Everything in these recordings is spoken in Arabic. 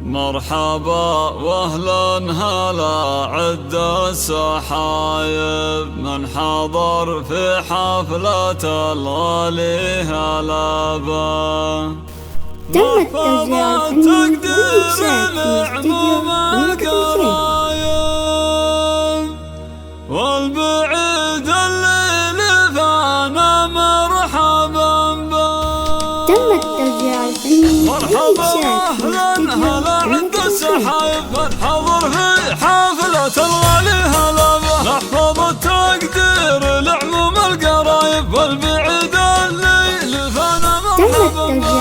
مرحبا واهلا هلا عد السحايب من حضر في حفلة الغالي هلا به. تم التوزيع الفني والإنشاد في استديو مملكة الخير والبعيد الليل فانا مرحبا به. تم التوزيع الفني والإنشاد في استديو عد السحايب من حضر في حفلة الغالي هلا به. نحفظ التقدير لعموم القرايب والبعيد الليل فانا مرحبا به.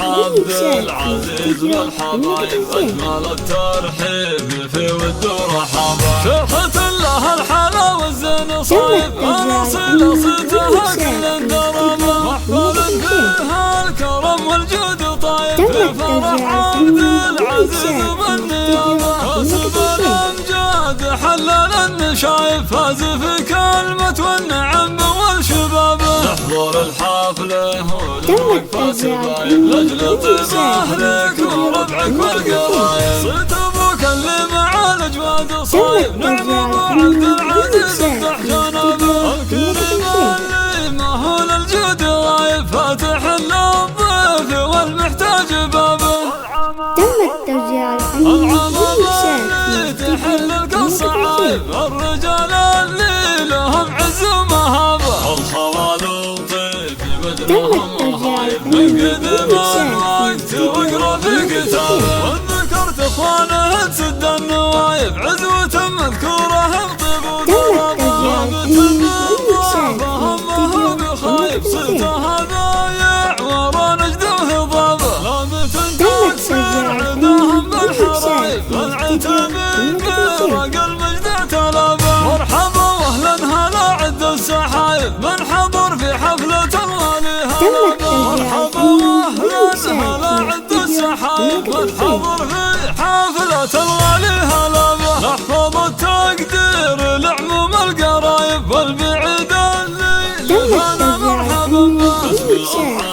عبد العزيز والحبايب اجمل الترحيب في ود ورحبا. شيخة الله الحلا والزين صايب اصيل صيتها كل الدرب محفل فيها الكرم والجود طايب في فرح عبد العزيز والنيابه. كاسب الامجاد حلل النشايب فاز في كلمة والنعم والشباب. نحضر الحفله والوقفه سبايب لاجل طيب اهلك وربعك والقرايب. صيت ابوك اللي مع الاجواد صايب نعم ابو عبد العزيز افتح جنابه. الكريم اللي ما هو للجود غايب فاتح للضيف والمحتاج بابه. تم التوزيع الفني والإنشاد في استديو الصعايب الرجال اللي لهم عز ومهابه. الخوال طيب بدرهم وهايب من قدم الوقت واقرا في كتابه. وذكرت اخوانه تسد النوايب عزوة مذكوره بطيب وقرابه. لابت النظافه همه بخايب صرتها بايع ورا نجده هضابه. لابت التكسير عداهم بالحرايب والعتاب برق المجد تلابه. مرحبا واهلا هلا عد السحايب من حضر في حفلة الغالي هلا به. مرحبا واهلا هلا عد السحايب من حضر في حفلة الغالي هلا به. نحفظ التقدير لعموم القرايب والبعيد الليل فانا مرحبا به.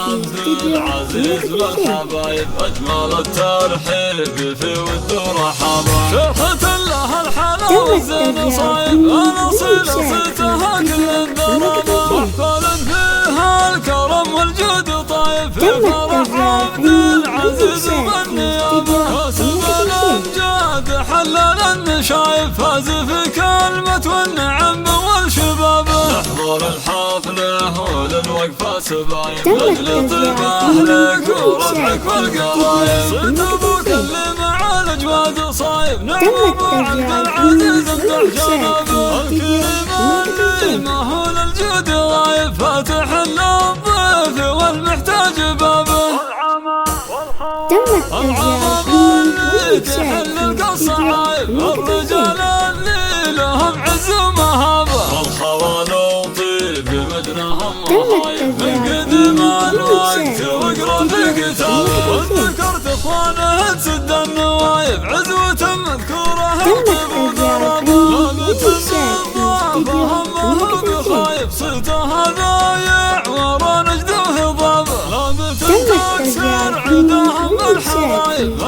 عبد العزيز والحبايب اجمل الترحيب في ود ورحبا. شيخة الله الحلا والزين صايب الاصيل صيتها كل الدرب محفل فيها الكرم والجود طايب في فرح عبد العزيز والنيابه. كاسب الامجاد حلل النشايب فاز في كلمة والنعم والشباب. نحضر الحفله وللوقفه سبايب لاجل طيب اهلك وربعك والقرايب. صيت ابوك اللي مع الاجواد صايب نعم ابو عبد العزيز افتح جنابه. الكريم اللي ما هو للجود غايب فاتح للضيف والمحتاج بابه. تم التوزيع الفني والإنشاد في استديو الرجال اللي لهم عز ومهابه. الخوال طيب مدنهم وهايب من قدم الوقت واقرا في كتابه. وذكرت اخوانه تسد النوايب عزوة مذكوره بطيب وقرابه. لابت النظافه همه بخايب صرتها بايع ورا نجده هضابه. لابت التكسير عداهم بالحرايب